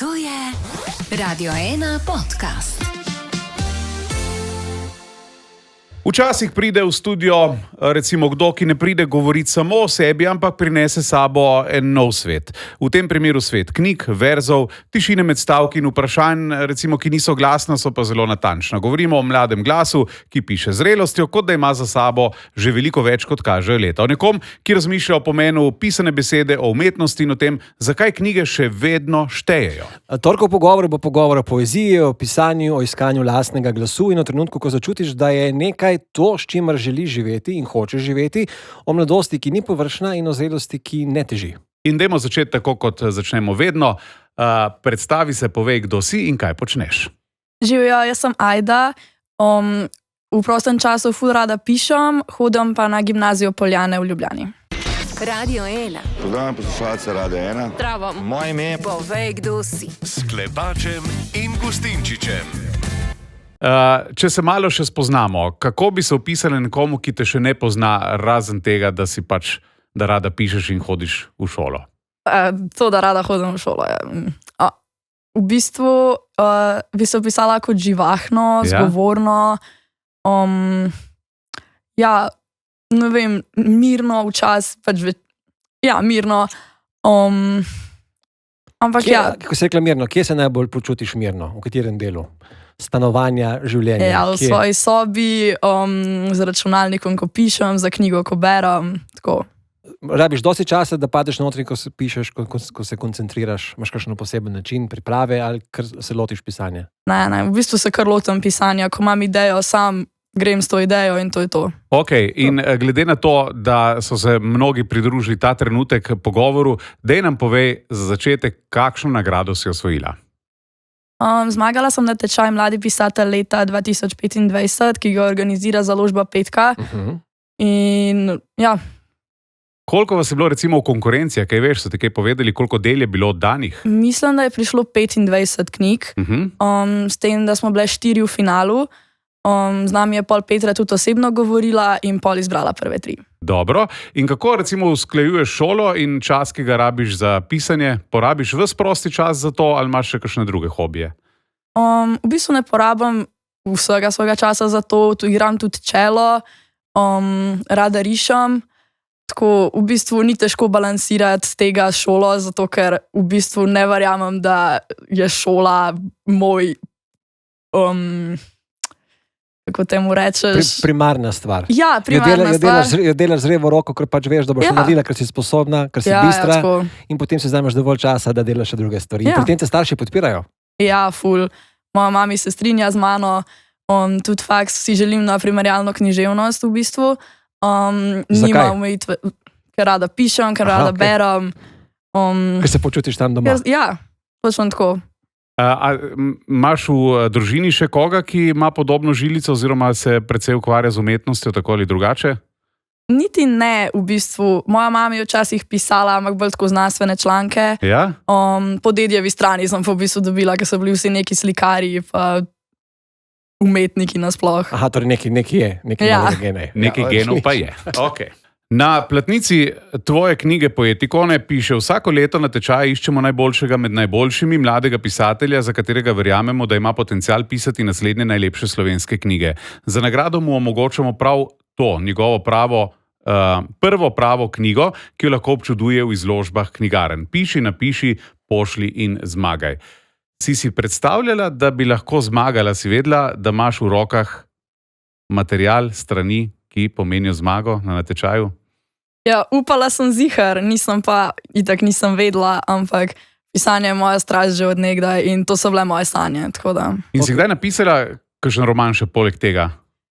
To je Radio 1 podcast. Včasih pride v studio, recimo kdo, ki ne pride govoriti samo o sebi, ampak prinese sabo en nov svet. V tem primeru svet knjig, verzov, tišine med stavki in vprašanj, recimo, ki niso glasna, so pa zelo natančna. Govorimo o mladem glasu, ki piše z zrelostjo, kot da ima za sabo že veliko več, kot kažejo leta. O nekom, ki razmišlja o pomenu pisane besede, o umetnosti in o tem, zakaj knjige še vedno štejejo. Torkov pogovor bo pogovor o poeziji, o pisanju, o iskanju lastnega glasu in o trenutku, ko začutiš, da je nekaj to, s čimer želiš živeti in hočeš živeti, o mladosti, ki ni površna, in o zrelosti, ki ne teži. In dajmo začeti tako, kot začnemo vedno. Predstavi se, povej, kdo si in kaj počneš. Živijo, jaz sem Ajda. V prostem času ful rada pišem, hodim pa na gimnazijo Poljane v Ljubljani. Radio 1. Pozdravljam poslušalce Radio 1. Zdravo. Moje ime je Povej, kdo si. S Klepačem in Gustinčičem. Če se malo še spoznamo, kako bi se opisali nekomu, ki te še ne pozna, razen tega, da si pač, da rada pišeš in hodiš v šolo? To, da rada hodim v šolo. V bistvu bi se opisala kot živahno, zgovorno, ne vem, mirno včasih, mirno. Ampak Kako si rekla mirno, kje se najbolj počutiš mirno? V katerem delu? Stanovanja, življenja? Ja, v svoji sobi, z računalnikom, ko pišem, za knjigo, ko berem, tako. Rabiš dosti časa, da padeš notri, ko se pišeš, ko se koncentriraš, imaš kakšen poseben način priprave ali kar se lotiš pisanja? Ne, v bistvu se kar lotim pisanja, ko imam idejo, sam grem s to idejo in to je to. Ok, in glede na to, da so se mnogi pridružili ta trenutek pogovoru, daj nam povej za začetek, kakšno nagrado si osvojila. Zmagala sem na tečaj Mladi pisatelj leta 2025, ki ga organizira založba Petka. In ja. Koliko vas je bilo recimo v konkurenci, kaj veš, so ti kaj povedali, koliko del je bilo oddanih? Mislim, da je prišlo 25 knjig, s tem, da smo bile 4 v finalu. Z nami je pol Petra tudi osebno govorila in pol izbrala prve 3. Dobro. In kako recimo usklajuješ šolo in čas, ki ga rabiš za pisanje? Porabiš ves prosti čas za to ali imaš še kakšne druge hobije? V bistvu ne porabim vsega svojega časa za to, tu igram tudi čelo, rada rišem. Tako v bistvu ni težko balansirati tega šolo, zato ker v bistvu ne verjamem, da je šola moj... kako temu rečeš? Primarna stvar. Ja, primarna stvar. Jo delaš z revo roko, ker pač veš, da boš naredila, ker si sposobna, ker si bistra, in potem si vzameš dovolj časa, da delaš še druge stvari. In pri tem te starši podpirajo? Ja, ful. Moja mami se strinja z mano, tudi faks si želim na primerjalno književnost v bistvu. Nima omejitve, ker rada pišem, ker rada berem. Ker se počutiš tam doma? Ja, točno tako. Imaš v družini še koga, ki ima podobno žilico oziroma se precej ukvarja z umetnostjo tako ali drugače? Niti ne, v bistvu. Moja mama je včasih pisala, ampak bolj tako znanstvene članke. Ja? Po dedjevi strani sem v bistvu dobila, ker so bili vsi neki slikarji pa umetniki nasploh. Aha, torej neki je, Neki genov pa je. Okay. Na platnici tvoje knjige Poetikone piše: vsako leto na tečaj iščemo najboljšega med najboljšimi, mladega pisatelja, za katerega verjamemo, da ima potencial pisati naslednje najlepše slovenske knjige. Za nagrado mu omogočamo prav to, njegovo prvo pravo knjigo, ki jo lahko občuduje v izložbah knjigarn. Piši, napiši, pošli in zmagaj. Si predstavljala, da bi lahko zmagala? Si vedela, da imaš v rokah material, strani, ki pomenijo zmago na natečaju? Ja, upala sem zihar, nisem vedela, ampak pisanje je moja strast že od nekdaj in to so bile moje sanje. In si kdaj napisala kakšen roman še poleg tega?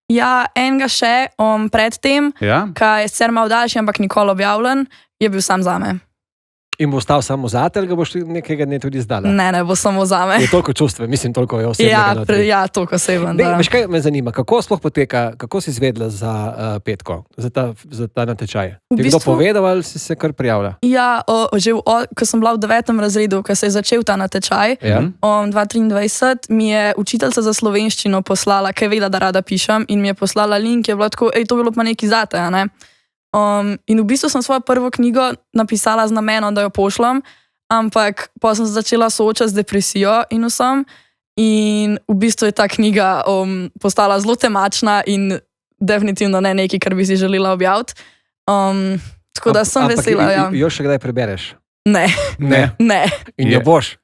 Ja, enega še predtem, ki je sicer malo daljši, ampak nikoli objavljen, je bil sam zame. In bo ostal samo zate, ali ga boš nekega dne tudi izdala? Ne, bo samo zame. Je toliko čustve, mislim, toliko je osebnega. Ja, toliko oseben. Veš, kaj me zanima, kako sploh poteka, kako si izvedela za Petko, za ta natečaj? Ti kdo povedal ali si se kar prijavila? Ja, že ko sem bila v 9. razredu, ko se je začel ta natečaj, 2023, mi je učiteljica za slovenščino poslala, ker je vedela, da rada pišem, in mi je poslala link, je bilo tako, to bilo pa nekaj zate, ne? In v bistvu sem svojo prvo knjigo napisala z namenom, da jo pošljem, ampak pa sem se začela soočati z depresijo in vsem. In v bistvu je ta knjiga postala zelo temačna in definitivno ne nekaj, kar bi si želela objaviti. Tako da sem vesela. Ja. Jo še kdaj prebereš? Ne. In jo boš?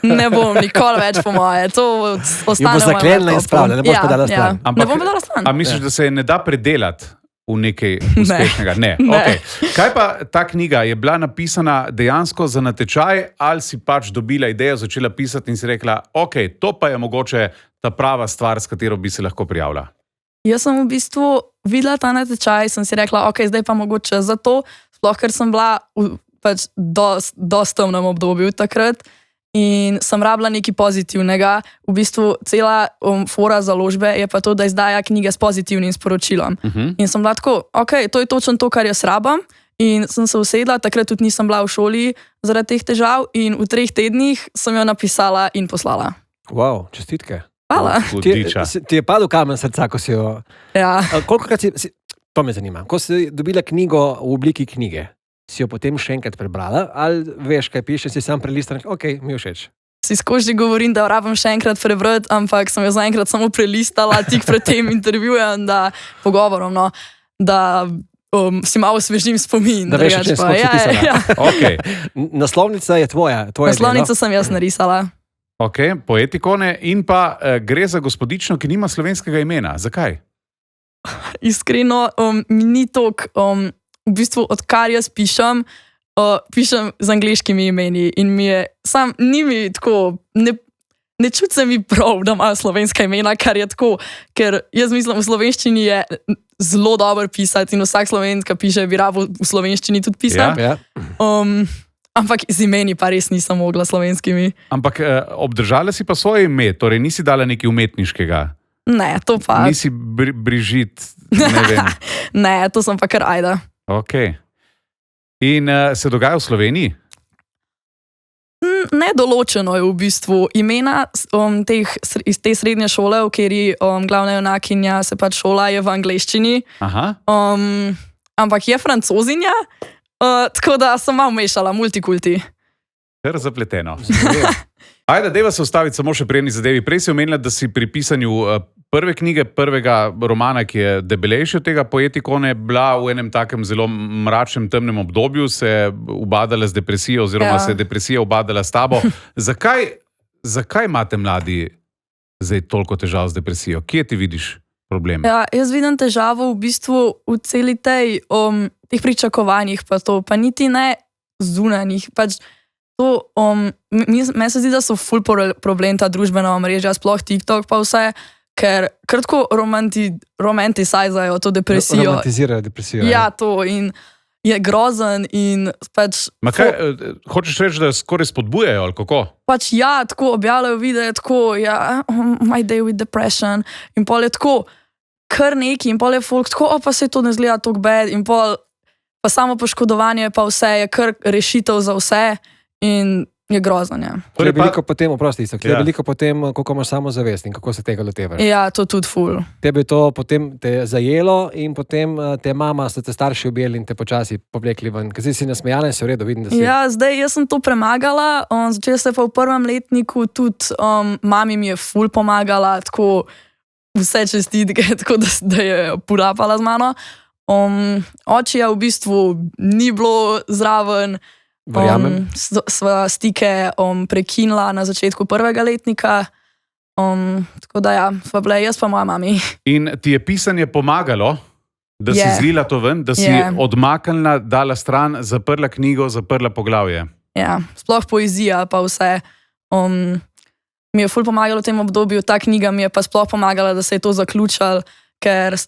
Ne bom nikoli več po moje. To ostane. Jo bo zaklenila in spravila, ne boš pa dala stran. Ne bom pa dala stran. A misliš, da se je ne da predelati v nekaj uspešnega? Ne. Okay. Kaj pa ta knjiga? Je bila napisana dejansko za natečaj ali si pač dobila idejo, začela pisati in si rekla, ok, to pa je mogoče ta prava stvar, s katero bi se lahko prijavila? Jaz sem v bistvu videla ta natečaj, sem si rekla, ok, zdaj pa mogoče za to, sploh ker sem bila v pač dosti temnem obdobju takrat in sem rabila nekaj pozitivnega. V bistvu cela fora založbe je pa to, da izdaja knjige s pozitivnim sporočilom. In sem bila tako, ok, to je točno to, kar jaz rabam. In sem se usedla, takrat tudi nisem bila v šoli zaradi teh težav in v 3 tednih sem jo napisala in poslala. Wow, čestitke. Hvala. Ti je padel kamen srca, ko si jo... Ja. Kolikokrat to me zanima, ko si dobila knjigo v obliki knjige, si jo potem še enkrat prebrala, ali veš, kaj piše, si sam prelistal, ok, mi je všeč. Si skozi govorim, da rabim še enkrat prebrati, ampak sem jo zaenkrat samo prelistala tik pred tem intervjujem, da pogovorom, no, da si malo osvežim spomin. Da veš, če smo si pisala. Ja. Okay. Naslovnica je tvoja Naslovnico delo. sem jaz narisala. Ok, poetikone in pa gre za gospodično, ki nima slovenskega imena. Zakaj? Iskreno, mi ni toliko, v bistvu, odkar jaz pišem z angleškimi imeni in mi je, ni mi tako, ne čuti se mi prav, da imajo slovenska imena, kar je tako, ker jaz mislim, v slovenščini je zelo dobro pisati in vsak Slovenec, ki piše, bi rabo v slovenščini tudi pisati. Ja. Ampak z imeni pa res nisem mogla slovenskimi. Ampak obdržala si pa svoje ime, torej nisi dala nekaj umetniškega. Ne, to pa... Nisi Brižit, ne vem. Ne, to sem pa kar Ajda. Ok. In se dogaja v Sloveniji? Nedoločeno je v bistvu imena iz te srednje šole, v kateri glavna junakinja se pač šola je v angleščini. Aha. Ampak je francozinja, tako da sem malo mešala, multikulti. Kar zapleteno. Ajde, deva se ustaviti samo še pri eni zadevi. Prej si omenila, da si pri pisanju prve knjige, prvega romana, ki je debelejši od tega poetikone, bila v enem takem zelo mračnem, temnem obdobju, se ubadala z depresijo oziroma se je depresija ubadala s tabo. Zakaj imate mladi zdaj toliko težav z depresijo? Kje ti vidiš problem? Ja, jaz vidim težavo v bistvu v celi teh pričakovanjih, pa niti ne zunanjih. Pač to, meni se zdi, da so ful problem ta družbena omrežja, sploh TikTok pa vse, ker kratko romantizajo to depresijo. Romantizirajo depresijo. Ja, to in je grozen in pač... Ma kaj, hočeš reči, da skoraj spodbujajo, ali kako? Pač ja, tako objavljajo videe, tako, ja, my day with depression in pol je tako, kar neki in pol je folk, tako, pa se to ne zgleda tako bad in pol, pa samo poškodovanje pa vse je kar rešitev za vse in je grozno, ja. Je veliko potem, oprosti, je veliko potem, koliko imaš samozavest in kako se tega lotevaš. Ja, to tudi ful. Tebe je to potem te zajelo in potem te mama, so te starši objeli in te počasi povlekli ven. Ker si nasmejala in se v redu, vidim, da si... Ja, zdaj jaz sem to premagala, začela se pa v prvem letniku tudi, mami mi je ful pomagala, tako vse čestitke, tako da je porapala z mano. Očija v bistvu ni bilo zraven, sva stike prekinila na začetku prvega letnika, tako da ja, sva bile jaz pa moja mami. In ti je pisanje pomagalo, da si zlila to ven, da si odmaknila, dala stran, zaprla knjigo, zaprla poglavje? Ja, sploh poezija pa vse. Mi je ful pomagalo v tem obdobju, ta knjiga mi je pa sploh pomagala, da se je to zaključalo, ker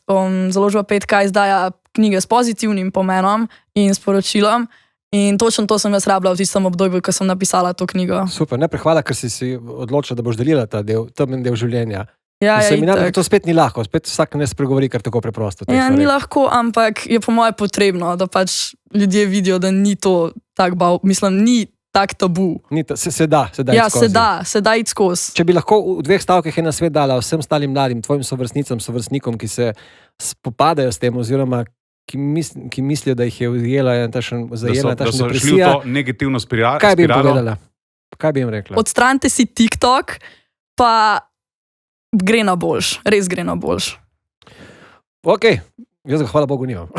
založba 5K izdaja knjige s pozitivnim pomenom in sporočilom. In točno to sem jaz rabila v tistem obdobju, ko sem napisala to knjigo. Super, ne prehvala, ker si odločila, da boš delila ta temen del življenja. Ja, to spet ni lahko, spet vsak ne spregovori kar tako preprosto. Ja, ni lahko, ampak je po moje potrebno, da pač ljudje vidijo, da ni to tak mislim, ni tak tabu. Se da ja, se da iti skozi. Če bi lahko v 2 stavkih en nasvet dala vsem stalim mladim, tvojim sovrstnicam, sovrstnikom, ki se spopadajo s tem oziroma ki mislijo, da jih je zajela Da takšna so šli v depresija. to negativno spiralo. Kaj bi jim povedala? Kaj bi jim rekla? Odstranite si TikTok, pa gre na boljš, res gre na boljš. Ok, jaz ga hvala Bogu nimam.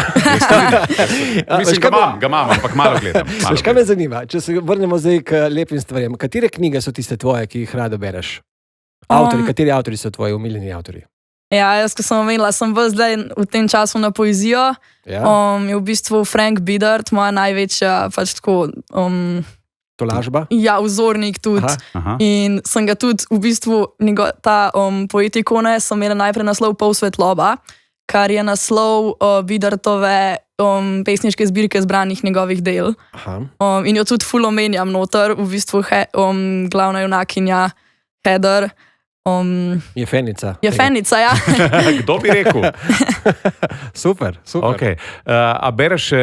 Mislim, ga imam, ampak malo gledam. Veš, kaj me zanima, če se vrnemo zdaj k lepim stvarem. Katere knjige so tiste tvoje, ki jih rado bereš? Kateri avtori so tvoji umiljeni avtori? Ja, jaz, ko sem omenila, sem zdaj v tem času na poezijo. Ja? Je v bistvu Frank Biddard, moja največja pač tako... Tolažba? Ja, vzornik tudi. Aha. In sem ga tudi v bistvu, ta poetikone sem imela najprej naslov Pol svetloba, kar je naslov Biddardove pesniške zbirke zbranih njegovih del. In jo tudi ful omenjam noter, v bistvu glavna junakinja Heather. Je fenica. Je fenica, ja. Kdo bi rekel? Super. Okay. A bereš še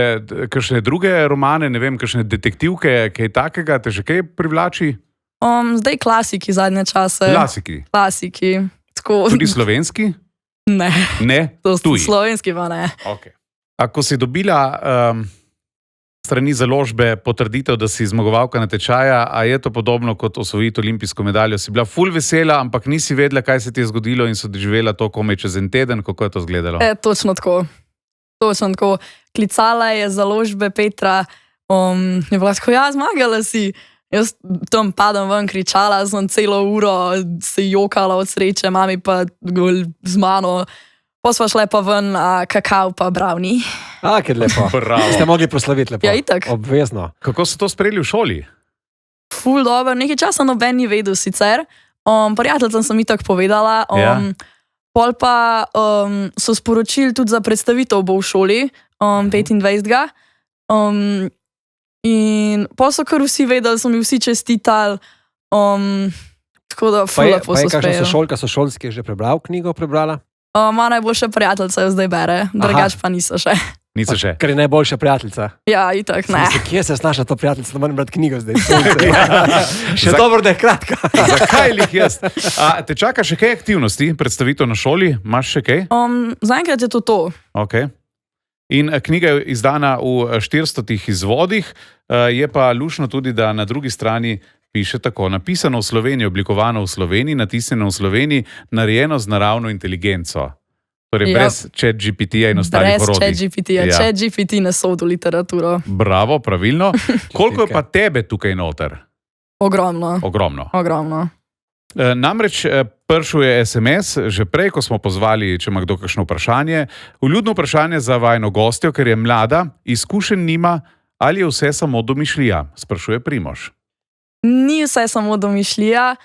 kakšne druge romane, ne vem, kakšne detektivke, kaj takega, te že kaj privlači? Zdaj klasiki zadnje čase. Klasiki. Tako... Tudi slovenski? Ne. Ne? Tuji? Slovenski pa ne. Okay. Ako si dobila strani založbe potrditev, da si zmagovalka natečaja, a je to podobno kot osvojiti olimpijsko medaljo? Si bila ful vesela, ampak nisi vedela, kaj se ti je zgodilo in so doživela to komaj čez en teden, kako je to izgledalo? Točno tako. Klicala je založbe Petra, je bila tako, ja, zmagala si. Jaz tam padam ven, kričala sem celo uro, se jokala od sreče, mami pa z mano. Posva šla pa ven, kakao pa brownie. Kaj lepo. Ste mogli proslaviti lepo. Ja, itak. Obvezno. Kako so to sprejeli v šoli? Ful dobro, nekaj časa noben ni vedel sicer. Prijateljcem sem itak povedala. Pol pa so sporočili tudi za predstavitev bo v šoli, 25. In pol so kar vsi vedeli, so mi vsi čestitali. Tako da ful lepo so sprejeli. Pa je kakšna sošolska že prebrala? Moja najboljša prijateljica jo zdaj bere, drugač pa niso še. Niso še. Ker je najboljša prijateljica. Ja, itak, ne. Kje se znaša to prijateljica, da moram brati knjigo zdaj? Še dobro, da je kratka. Zakaj lih jaz? Te čaka še kaj aktivnosti, predstavitev na šoli? Imaš še kaj? Zaenkrat je to. Ok. In knjiga je izdana v 400 izvodih, je pa lušno tudi, da na drugi strani piše tako: napisano v Sloveniji, oblikovano v Sloveniji, natisnjeno v Sloveniji, narejeno z naravno inteligenco. Torej brez ChatGPT-ja in ostalih orodij. Brez ChatGPT-ja. ChatGPT ne sodi v literaturo. Bravo, pravilno. Koliko je pa tebe tukaj noter? Ogromno. Namreč prišel je SMS, že prej, ko smo pozvali, če ima kdo kakšno vprašanje. Vljudno vprašanje za vajno gostjo, ker je mlada, izkušenj nima, ali je vse samo domišljija, sprašuje Primož. Ni vse samo domišljija.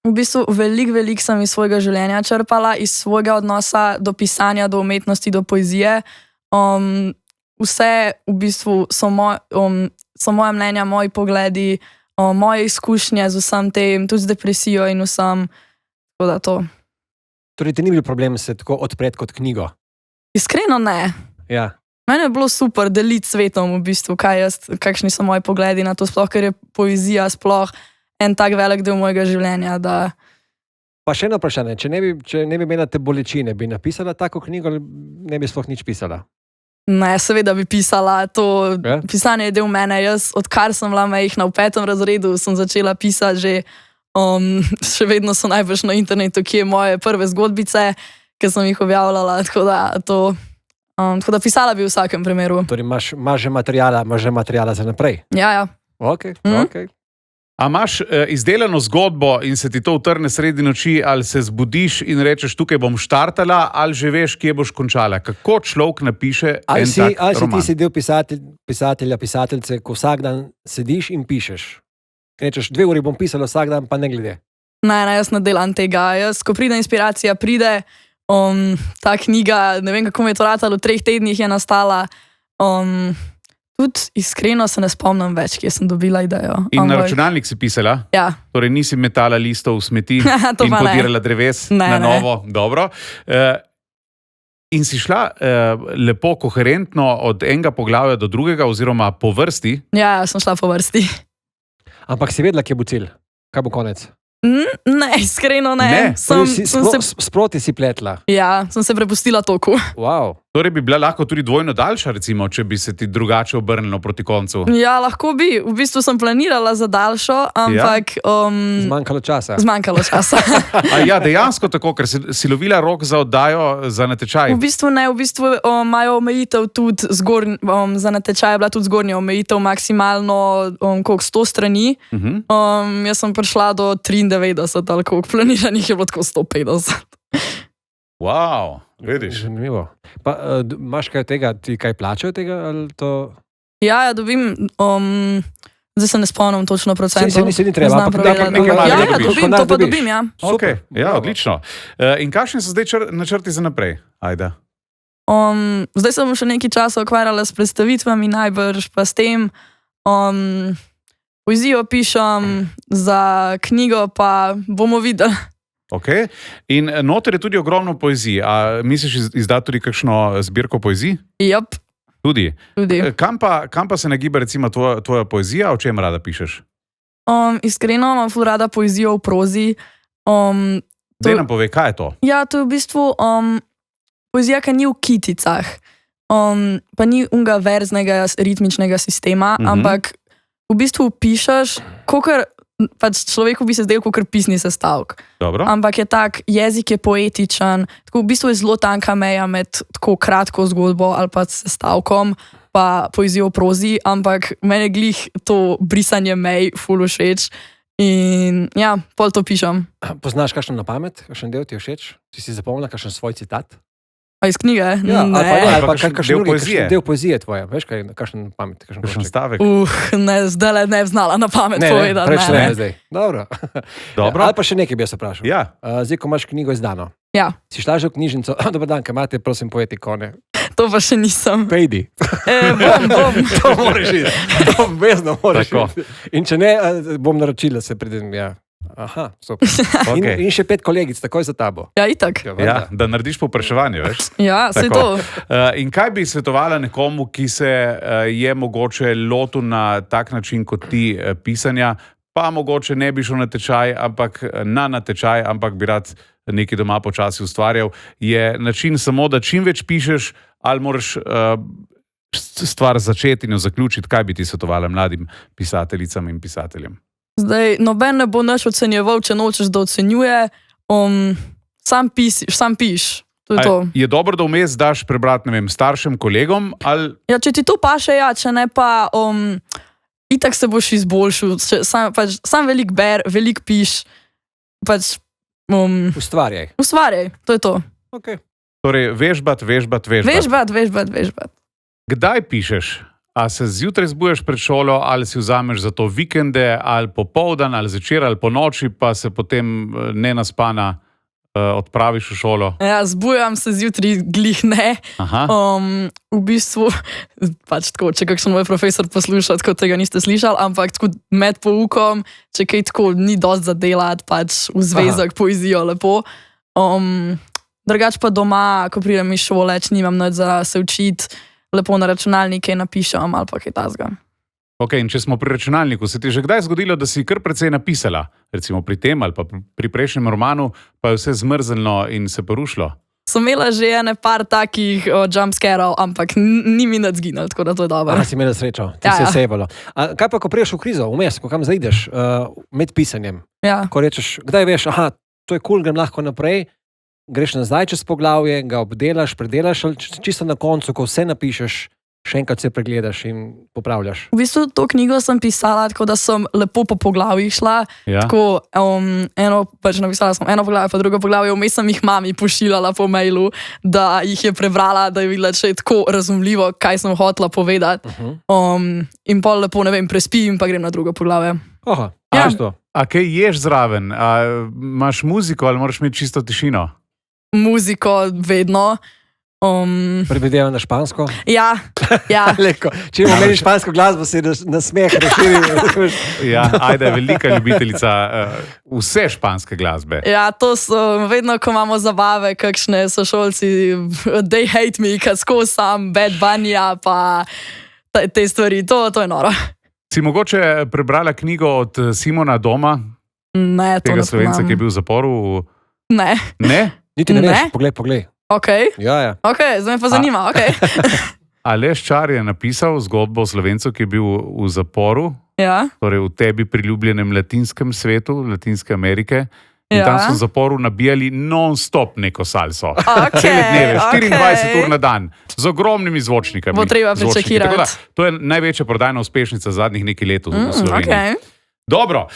V bistvu veliko sem iz svojega življenja črpala, iz svojega odnosa do pisanja, do umetnosti, do poezije. Vse v bistvu so moja mnenja, moji pogledi, moje izkušnje z vsem tem, tudi z depresijo in vsem. Tako da to. Torej ti ni bil problem se tako odpreti kot knjigo? Iskreno ne. Ja. Mene je bilo super deliti svetom v bistvu, kakšni so moji pogledi na to, sploh ker je poezija sploh en tak velik del mojega življenja. Da... Pa še eno vprašanje, če ne bi imela te bolečine, bi napisala tako knjigo ali ne bi sploh nič pisala? Ne, seveda bi pisala, pisanje je del mene. Jaz, odkar sem bila majhna, v 5. razredu sem začela pisati že, še vedno so najbrž na internetu, kje je moje prve zgodbice, ki sem jih objavljala, tako da pisala bi v vsakem primeru. Torej imaš že materijala za naprej? Ja. Ok. A imaš izdelano zgodbo in se ti to utrne sredi noči, ali se zbudiš in rečeš, tukaj bom štartala, ali že veš, kje boš končala? Kako človek napiše en tak roman? Ali si ti si del pisateljice, ko vsak dan sediš in pišeš? Rečeš, 2 uri bom pisala vsak dan, pa ne glede. Ne, jaz ne delam tega. Ko pride inspiracija, ta knjiga, ne vem, kako mi je to ratalo, v 3 tednih je nastala. Tudi iskreno se ne spomnim več, kje sem dobila idejo. In na računalnik si pisala? Ja. Torej nisi metala listov v smeti in podirala dreves na novo? Dobro. In si šla lepo, koherentno od enega poglavja do drugega, oziroma po vrsti? Ja, sem šla po vrsti. Ampak si vedela, kje bo cilj? Kaj bo konec? Ne, iskreno ne. Sproti si pletla? Ja, sem se prepustila toku. Wow. Torej bi bila lahko tudi dvojno daljša, recimo, če bi se ti drugače obrnilo proti koncu. Ja, lahko bi. V bistvu sem planirala za daljšo, ampak... Zmanjkalo časa. A ja, dejansko tako, ker si lovila rok za oddajo za natečaj. V bistvu ne, imajo omejitev tudi za natečaj je bila tudi zgornja omejitev maksimalno 100 strani. Jaz sem prišla do 93, ali koliko planiranih je bilo tako 150. Wow, vidiš. Zanimivo. Pa imaš kaj od tega, ti kaj plačajo tega? Ali to... Ja, dobim, zdaj se ne spomnim točno procentov. Se ni treba, ampak nekaj malega dobiš. To pa dobim, ja. Okay, ja, odlično. In kakšni so zdaj načrti za naprej? Ajde. Zdaj sem še nekaj časa ukvarjala s predstavitvami, najbrž pa s tem. Poezijo pišem, za knjigo pa bomo videli. Okay. In noter je tudi ogromno poezije. A misliš izdati tudi kakšno zbirko poezij? Yep. Tudi. Kam pa se nagiba recimo tvoja poezija, o čem rada pišeš? Iskreno imam ful rada poezijo v prozi. Daj nam povej, kaj je to? Ja, to je v bistvu poezija, ki ni v kiticah. Pa ni unga verznega ritmičnega sistema, ampak v bistvu pišeš, pač človeku bi se zdel kakor pisni sestavek. Dobro. Ampak je tak, jezik je poetičen, tako v bistvu je zelo tanka meja med tako kratko zgodbo ali pa sestavkom pa poezijo v prozi, ampak mene glih to brisanje mej ful všeč in ja, pol to pišem. Poznaš kakšno na pamet, kakšen del ti je všeč? Ti si zapomnila kakšen svoj citat? A iz knjige? Ja, ali pa kakšen del poezije tvoje, veš kaj, kakšen pamet, kakšen stavek? Zdaj ne bi znala na pamet povedati. Preč ne, zdaj. Dobro. Ali pa še nekaj bi jaz vprašal. Ja. Zdaj, ko imaš knjigo izdano, si šla že v knjižnico, dober dan, kaj imate, prosim, poetikone. To pa še nisem. Pejdi. Bom. To moraš iti. To obvezno moraš iti. In če ne, bom naročila, se pridem, ja. Aha, super. Okay. In še 5 kolegic, takoj za tabo. Ja, itak. Ja, da narediš povpraševanje, veš? Ja, saj to. In kaj bi svetovala nekomu, ki se je mogoče lotil na tak način kot ti pisanja, pa mogoče ne bi šel na tečaj, ampak bi rad nekaj doma počasi ustvarjal, je način samo, da čim več pišeš, ali moraš stvar začeti in jo zaključiti, kaj bi ti svetovala mladim pisateljicam in pisateljem? Zdaj, noben ne bo naš ocenjeval, če nočeš, da ocenjuje. Sam piš. To je to. Je dobro, da vmes daš prebrati, ne vem, staršem, kolegom? Ali... Ja, če ti to paše, ja, če ne pa, itak se boš izboljšal. Sam velik velik piš. Ustvarjaj, to je to. Okay. Torej, vežbat. Vežbat. Kdaj pišeš? A se zjutraj zbujaš pred šolo, ali si vzameš za to vikende, ali popoldan, ali zvečer, ali po noči, pa se potem nenaspana odpraviš v šolo? Ja, zbujam se zjutraj, glih ne. V bistvu, pač tako, če kakšen moj profesor posluša, tako tega niste slišali, ampak tako med poukom, če kaj tako ni dosti za delati, pač v zvezek poezijo lepo. Drugač pa doma, ko pridem iz šole, če nimam nič za se učiti, lepo na računalnike napišem ali pa kaj tasga. Ok, in če smo pri računalniku, se ti že kdaj zgodilo, da si kar precej napisala? Recimo pri tem ali pa pri prejšnjem romanu, pa je vse zmrznilo in se porušilo? Sem imela že par takih jumpscarov, ampak ni mi nič zginilo, tako da to je dobro. Si imela srečo, ti se je sebalo. Kaj pa, ko priješ v krizo, vmes, ko kam zaideš med pisanjem? Ja. Ko rečeš, kdaj veš, to je cool, grem lahko naprej, greš nazaj čez poglavje, ga obdelaš, predelaš, ali čisto na koncu, ko vse napišeš, še enkrat se pregledaš in popravljaš. V bistvu to knjigo sem pisala, tako da sem lepo po poglavjih šla. Ja. Tako, napisala sem eno poglavje, pa drugo poglavje, vmes sem jih mami pošiljala po mailu, da jih je prebrala, da je videla, če je tako razumljivo, kaj sem hotela povedati. In pol lepo, ne vem, prespim, pa grem na drugo poglavje. Aha, ja. To. A kaj ješ zraven? Imaš muziko ali moraš imeti čisto tišino? Muziko vedno. Predvidevam na špansko? Ja. Leko. Če imamo špansko glasbo, se na smeh razširi. Ja, Ajda je velika ljubiteljica vse španske glasbe. Ja, to so vedno, ko imamo zabave, kakšne sošolci, they hate me, kad skozi sam, Bad Bunny-ja, pa te stvari, to je noro. Si mogoče prebrala knjigo od Simona Doma? Ne, to tega ne Slovenca, poznam. ki je bil v zaporu? Ne. Ne? Niti ne veš, poglej. Okay. Ja. Ok, zdaj me pa zanima. Okay. Aleš Čar je napisal zgodbo o Slovencu, ki je bil v zaporu, Ja. torej v tebi priljubljenem latinskem svetu, Latinske Amerike. In Ja. tam so v zaporu nabijali non-stop neko salso. Okay, Cele dneve, 24 okay. ur na dan, z ogromnimi zvočnikami. Bo treba Zvočniki. prečekirati. Tako da, to je največja prodajna uspešnica zadnjih nekaj let v Sloveniji. Okay. Dobro,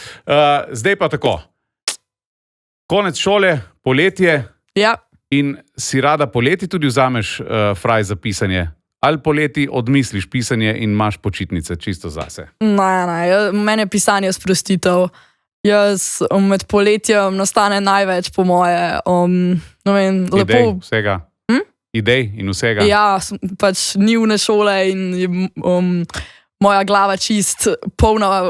zdaj pa tako. Konec šole, poletje Ja. in si rada poleti tudi vzameš fraj za pisanje. Ali poleti odmisliš pisanje in imaš počitnice čisto zase. Ne, meni je pisanje sprostitev. Jaz med poletjem nastane največ, po moje. Lepo. Idej vsega. Idej in vsega. Ja, pač ni vne šole in je moja glava čist polna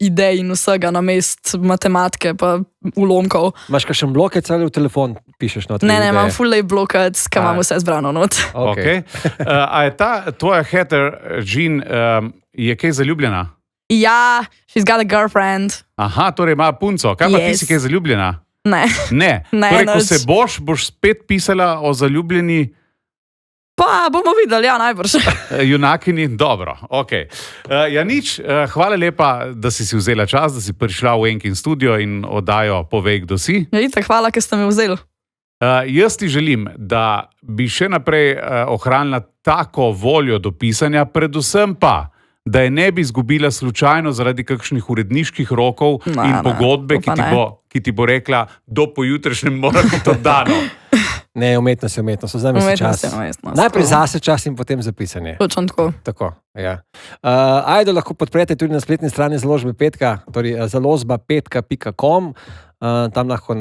idej in vsega namest matematike pa ulomkov. Imaš kakšen blokec ali v telefon pišeš noter? Ne, imam full day blokec, ki imam vse zbrano not. Okay. A je ta tvoja hater, Jean, je kaj zaljubljena? Ja, she's got a girlfriend. Aha, torej ima punco. Kaj pa ti si kaj zaljubljena? Ne. Ne. Ne, Torej, ko nič. se boš spet pisala o zaljubljeni Pa bomo videli, ja, najbrž. junakini, dobro, ok. Ja, nič, hvala lepa, da si vzela čas, da si prišla v Enkin studio in oddajo Povej, kdo si. Ja, itak, hvala, ker ste me vzeli. Jaz ti želim, da bi še naprej ohranila tako voljo do pisanja, predvsem pa, da je ne bi izgubila slučajno zaradi kakšnih uredniških rokov in pogodbe, ki ti bo rekla, do pojutrišnjem mora biti oddano. Ne, umetnost je umetnost, vzemi si čas. Najprej zase čas in potem za pisanje. Točno tako. Tako, ja. Ajdo lahko podprete tudi na spletni strani založbe Petka, torej založba.petka.com. Tam lahko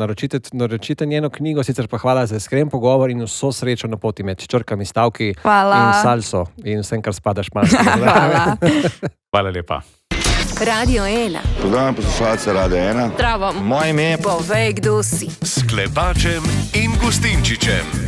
naročite njeno knjigo, sicer pa hvala za iskren pogovor in vso srečo na poti med črkami, stavki Hvala. in salso in vsem, kar spada špansko. Hvala. Hvala lepa. Radio 1. Pozdravljam poslušalce Radia 1. Zdravo. Moje ime je Povej, kdo si. S Klepačem in Gustinčičem.